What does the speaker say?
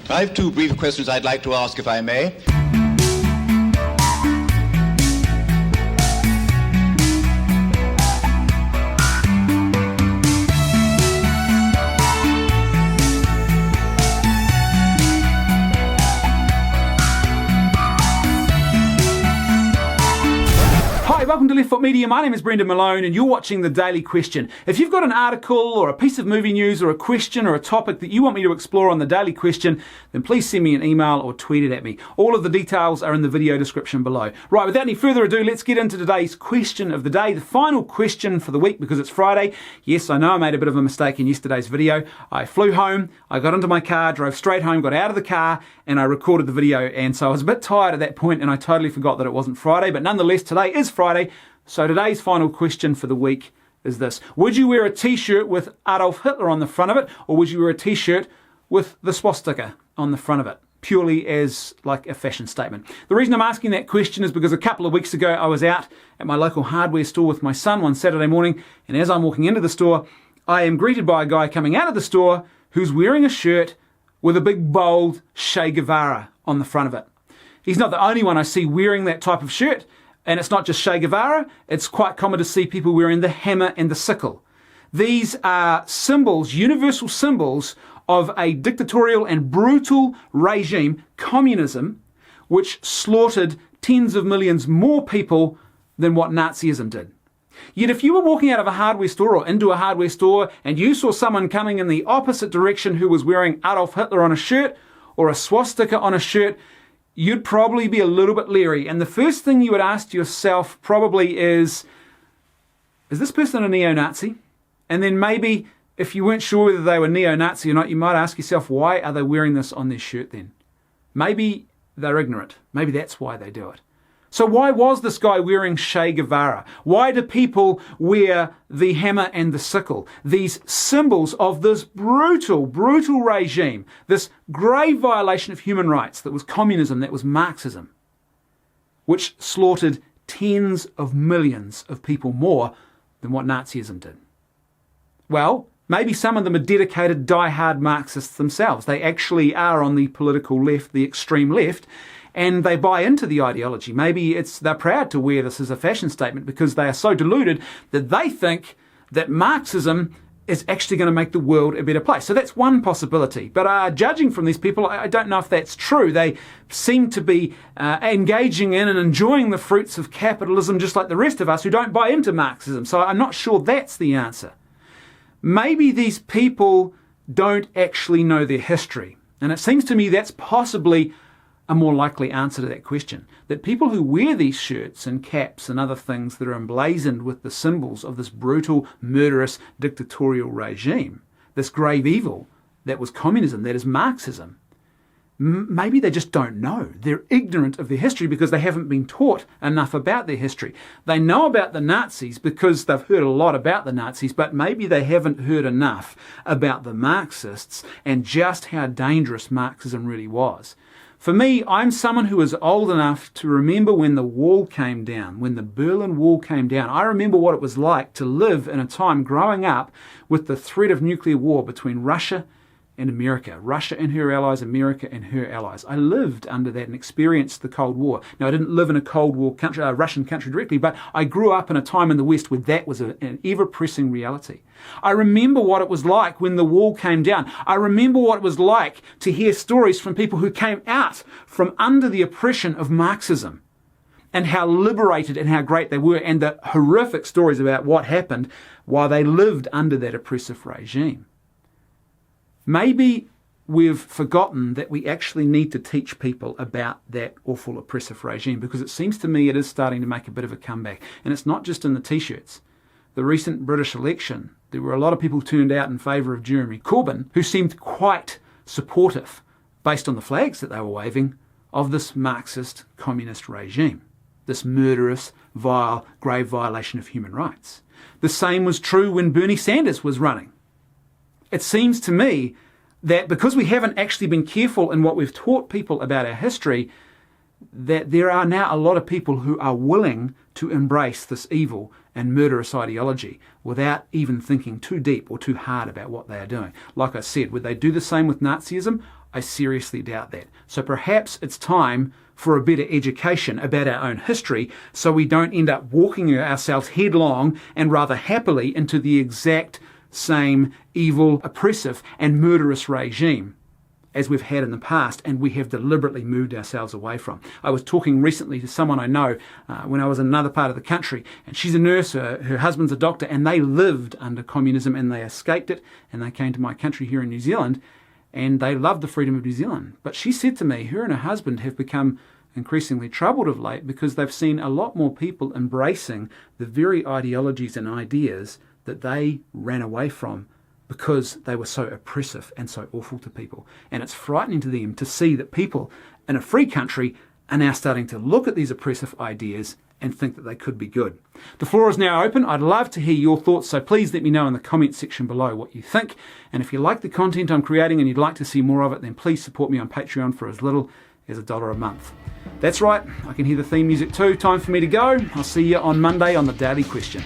I have two brief questions I'd like to ask, if I may. Hi, welcome to Left Foot Media. My name is Brendan Malone and you're watching The Daily Question. If you've got an article or a piece of movie news or a question or a topic that you want me to explore on The Daily Question, then please send me an email or tweet it at me. All of the details are in the video description below. Right, without any further ado, let's get into today's question of the day, the final question for the week because it's Friday. Yes, I know I made a bit of a mistake in yesterday's video. I flew home, I got into my car, drove straight home, got out of the car, and I recorded the video. And so I was a bit tired at that point and I totally forgot that it wasn't Friday, but nonetheless, today is Friday. So today's final question for the week is this. Would you wear a t-shirt with Adolf Hitler on the front of it, or would you wear a t-shirt with the swastika on the front of it, purely as like a fashion statement? The reason I'm asking that question is because a couple of weeks ago I was out at my local hardware store with my son one Saturday morning, and as I'm walking into the store, I am greeted by a guy coming out of the store who's wearing a shirt with a big bold Che Guevara on the front of it. He's not the only one I see wearing that type of shirt. And it's not just Che Guevara, it's quite common to see people wearing the hammer and the sickle. These are symbols, universal symbols of a dictatorial and brutal regime, communism, which slaughtered tens of millions more people than what Nazism did. Yet if you were walking out of a hardware store or into a hardware store and you saw someone coming in the opposite direction who was wearing Adolf Hitler on a shirt or a swastika on a shirt, you'd probably be a little bit leery. And the first thing you would ask yourself probably is this person a neo-Nazi? And then maybe if you weren't sure whether they were neo-Nazi or not, you might ask yourself, why are they wearing this on their shirt then? Maybe they're ignorant. Maybe that's why they do it. So why was this guy wearing Che Guevara? Why do people wear the hammer and the sickle? These symbols of this brutal, brutal regime, this grave violation of human rights that was communism, that was Marxism, which slaughtered tens of millions of people more than what Nazism did. Well, maybe some of them are dedicated, die-hard Marxists themselves. They actually are on the political left, the extreme left, and they buy into the ideology. Maybe they're proud to wear this as a fashion statement because they are so deluded that they think that Marxism is actually going to make the world a better place. So that's one possibility. But judging from these people, I don't know if that's true. They seem to be engaging in and enjoying the fruits of capitalism just like the rest of us who don't buy into Marxism. So I'm not sure that's the answer. Maybe these people don't actually know their history. And it seems to me that's possibly a more likely answer to that question. That people who wear these shirts and caps and other things that are emblazoned with the symbols of this brutal, murderous, dictatorial regime, this grave evil that was communism, that is Marxism, maybe they just don't know. They're ignorant of their history because they haven't been taught enough about their history. They know about the Nazis because they've heard a lot about the Nazis, but maybe they haven't heard enough about the Marxists and just how dangerous Marxism really was. For me, I'm someone who is old enough to remember when the wall came down, when the Berlin Wall came down. I remember what it was like to live in a time growing up with the threat of nuclear war between Russia and America. Russia and her allies, America and her allies. I lived under that and experienced the Cold War. Now, I didn't live in a Cold War country, Russian country directly, but I grew up in a time in the West where that was an ever-pressing reality. I remember what it was like when the wall came down. I remember what it was like to hear stories from people who came out from under the oppression of Marxism and how liberated and how great they were, and the horrific stories about what happened while they lived under that oppressive regime. Maybe we've forgotten that we actually need to teach people about that awful oppressive regime, because it seems to me it is starting to make a bit of a comeback. And it's not just in the t-shirts. The recent British election, there were a lot of people turned out in favour of Jeremy Corbyn who seemed quite supportive, based on the flags that they were waving, of this Marxist communist regime, this murderous, vile, grave violation of human rights. The same was true when Bernie Sanders was running. It seems to me that because we haven't actually been careful in what we've taught people about our history, that there are now a lot of people who are willing to embrace this evil and murderous ideology without even thinking too deep or too hard about what they are doing. Like I said, would they do the same with Nazism? I seriously doubt that. So perhaps it's time for a better education about our own history so we don't end up walking ourselves headlong and rather happily into the exact same evil, oppressive and murderous regime as we've had in the past and we have deliberately moved ourselves away from. I was talking recently to someone I know when I was in another part of the country, and she's a nurse, her husband's a doctor, and they lived under communism and they escaped it and they came to my country here in New Zealand and they loved the freedom of New Zealand. But she said to me, her and her husband have become increasingly troubled of late because they've seen a lot more people embracing the very ideologies and ideas that they ran away from because they were so oppressive and so awful to people. And it's frightening to them to see that people in a free country are now starting to look at these oppressive ideas and think that they could be good. The floor is now open. I'd love to hear your thoughts, so please let me know in the comments section below what you think. And if you like the content I'm creating and you'd like to see more of it, then please support me on Patreon for as little as $1 a month. That's right, I can hear the theme music too. Time for me to go. I'll see you on Monday on The Daily Question.